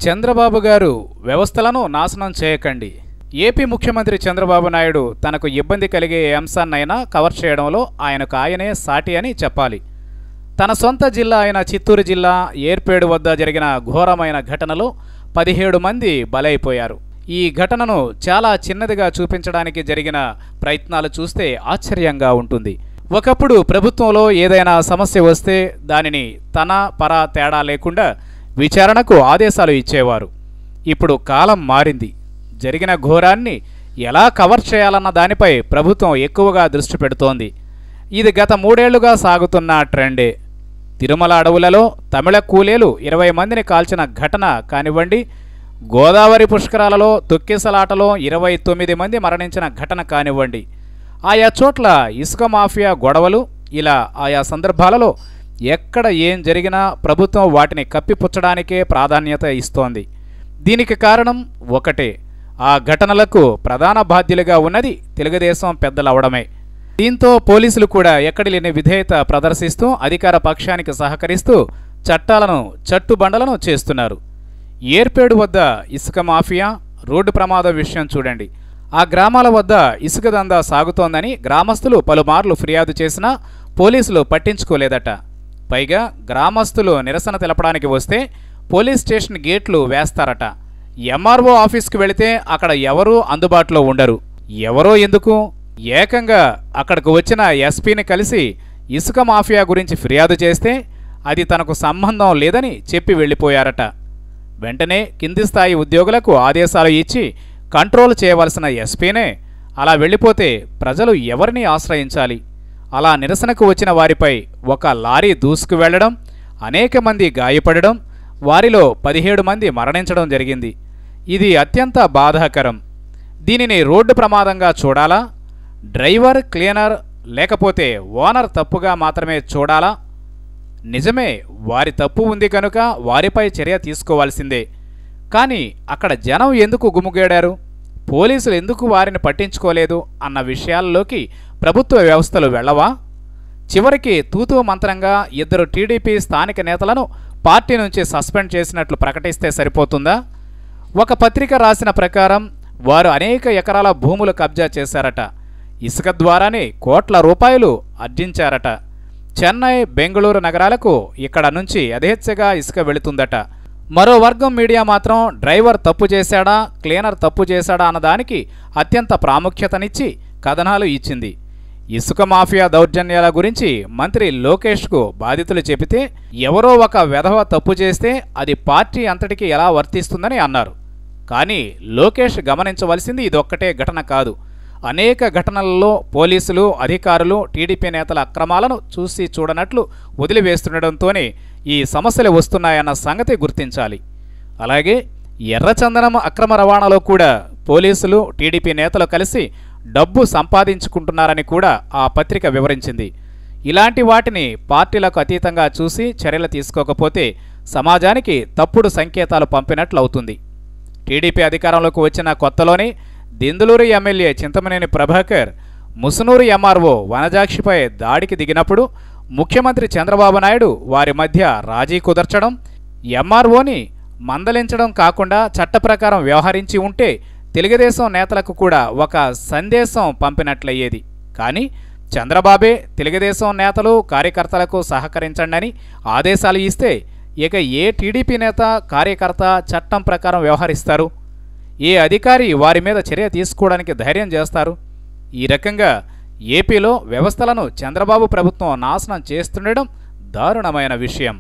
చంద్రబాబు గారు వ్యవస్థలను నాశనం చేయకండి. ఏపీ ముఖ్యమంత్రి చంద్రబాబు నాయుడు తనకు ఇబ్బంది కలిగే ఏ అంశాన్నైనా కవర్ చేయడంలో ఆయనకు ఆయనే సాటి అని చెప్పాలి. తన సొంత జిల్లా అయిన చిత్తూరు జిల్లా ఏర్పేడు వద్ద జరిగిన ఘోరమైన ఘటనలో 17 మంది బలైపోయారు. ఈ ఘటనను చాలా చిన్నదిగా చూపించడానికి జరిగిన ప్రయత్నాలు చూస్తే ఆశ్చర్యంగా ఉంటుంది. ఒకప్పుడు ప్రభుత్వంలో ఏదైనా సమస్య వస్తే దానిని తన పర తేడా లేకుండా విచారణకు ఆదేశాలు ఇచ్చేవారు. ఇప్పుడు కాలం మారింది. జరిగిన ఘోరాన్ని ఎలా కవర్ చేయాలన్న దానిపై ప్రభుత్వం ఎక్కువగా దృష్టి పెడుతోంది. ఇది గత 3 ఏళ్లుగా సాగుతున్న ట్రెండే. తిరుమల అడవులలో తమిళ కూలీలు 20 మందిని కాల్చిన ఘటన కానివ్వండి, గోదావరి పుష్కరాలలో తొక్కిసలాటలో 29 మంది మరణించిన ఘటన కానివ్వండి, ఆయా చోట్ల ఇసుక మాఫియా గొడవలు, ఇలా ఆయా సందర్భాలలో ఎక్కడ ఏం జరిగినా ప్రభుత్వం వాటిని కప్పిపుచ్చడానికే ప్రాధాన్యత ఇస్తోంది. దీనికి కారణం ఒకటే, ఆ ఘటనలకు ప్రధాన బాధ్యులుగా ఉన్నది తెలుగుదేశం పెద్దలవడమే. దీంతో పోలీసులు కూడా ఎక్కడి లేని విధేయత ప్రదర్శిస్తూ అధికార పక్షానికి సహకరిస్తూ చట్టాలను చట్టుబండలను చేస్తున్నారు. ఏర్పేడు వద్ద ఇసుక మాఫియా, రోడ్డు ప్రమాదం విషయం చూడండి. ఆ గ్రామాల వద్ద ఇసుక దందా సాగుతోందని గ్రామస్తులు పలుమార్లు ఫిర్యాదు చేసినా పోలీసులు పట్టించుకోలేదట. పైగా గ్రామస్తులు నిరసన తెలపడానికి వస్తే పోలీస్ స్టేషన్ గేట్లు వేస్తారట. ఎంఆర్ఓ ఆఫీస్కి వెళితే అక్కడ ఎవరూ అందుబాటులో ఉండరు. ఎవరో ఎందుకు, ఏకంగా అక్కడికి వచ్చిన ఎస్పీని కలిసి ఇసుక మాఫియా గురించి ఫిర్యాదు చేస్తే అది తనకు సంబంధం లేదని చెప్పి వెళ్ళిపోయారట. వెంటనే కింది స్థాయి ఉద్యోగులకు ఆదేశాలు ఇచ్చి కంట్రోల్ చేయవలసిన ఎస్పీనే అలా వెళ్ళిపోతే ప్రజలు ఎవరిని ఆశ్రయించాలి? అలా నిరసనకు వచ్చిన వారిపై ఒక లారీ దూసుకు వెళ్లడం, అనేక మంది గాయపడడం, వారిలో 17 మంది మరణించడం జరిగింది. ఇది అత్యంత బాధాకరం. దీనిని రోడ్డు ప్రమాదంగా చూడాలా? డ్రైవర్, క్లీనర్ లేకపోతే ఓనర్ తప్పుగా మాత్రమే చూడాలా? నిజమే, వారి తప్పు ఉంది కనుక వారిపై చర్య తీసుకోవాల్సిందే. కానీ అక్కడ జనం ఎందుకు గుమిగూడారు, పోలీసులు ఎందుకు వారిని పట్టించుకోలేదు అన్న విషయాల్లోకి ప్రభుత్వ వ్యవస్థలు వెళ్ళవా? చివరికి తూతూ మంత్రంగా 2 టీడీపీ స్థానిక నేతలను పార్టీ నుంచి సస్పెండ్ చేసినట్లు ప్రకటిస్తే సరిపోతుందా? ఒక పత్రిక రాసిన ప్రకారం వారు అనేక ఎకరాల భూములు కబ్జా చేశారట. ఇసుక ద్వారానే కోట్ల రూపాయలు ఆర్జించారట. చెన్నై, బెంగళూరు నగరాలకు ఇక్కడ నుంచి యథేచ్ఛగా ఇసుక వెళుతుందట. మరో వర్గం మీడియా మాత్రం డ్రైవర్ తప్పు చేశాడా, క్లీనర్ తప్పు చేశాడా అన్నదానికి అత్యంత ప్రాముఖ్యతనిచ్చి కథనాలు ఇచ్చింది. ఇసుక మాఫియా దౌర్జన్యాల గురించి మంత్రి లోకేష్కు బాధితులు చెబితే ఎవరో ఒక వెధవ తప్పు చేస్తే అది పార్టీ అంతటికి ఎలా వర్తిస్తుందని అన్నారు. కానీ లోకేష్ గమనించవలసింది ఇదొక్కటే ఘటన కాదు. అనేక ఘటనలలో పోలీసులు, అధికారులు టీడీపీ నేతల అక్రమాలను చూసి చూడనట్లు వదిలివేస్తుండటంతోనే ఈ సమస్యలు వస్తున్నాయన్న సంగతి గుర్తించాలి. అలాగే ఎర్రచందనం అక్రమ రవాణాలో కూడా పోలీసులు, టీడీపీ నేతలు కలిసి డబ్బు సంపాదించుకుంటున్నారని కూడా ఆ పత్రిక వివరించింది. ఇలాంటి వాటిని పార్టీలకు అతీతంగా చూసి చర్యలు తీసుకోకపోతే సమాజానికి తప్పుడు సంకేతాలు పంపినట్లు అవుతుంది. టీడీపీ అధికారంలోకి వచ్చిన కొత్తలోనే దెందులూరు ఎమ్మెల్యే చింతమనేని ప్రభాకర్ ముసునూరు ఎంఆర్ఓ వనజాక్షిపై దాడికి దిగినప్పుడు ముఖ్యమంత్రి చంద్రబాబు నాయుడు వారి మధ్య రాజీ కుదర్చడం, ఎంఆర్ఓని మందలించడం కాకుండా చట్ట ప్రకారం వ్యవహరించి ఉంటే తెలుగుదేశం నేతలకు కూడా ఒక సందేశం పంపినట్లయ్యేది. కానీ చంద్రబాబే తెలుగుదేశం నేతలు, కార్యకర్తలకు సహకరించండి ఆదేశాలు ఇస్తే ఇక ఏ టీడీపీ నేత, కార్యకర్త చట్టం ప్రకారం వ్యవహరిస్తారు? ఏ అధికారి వారి మీద చర్య తీసుకోవడానికి ధైర్యం చేస్తారు? ఈ రకంగా ఏపీలో వ్యవస్థలను చంద్రబాబు ప్రభుత్వం నాశనం చేస్తుండడం దారుణమైన విషయం.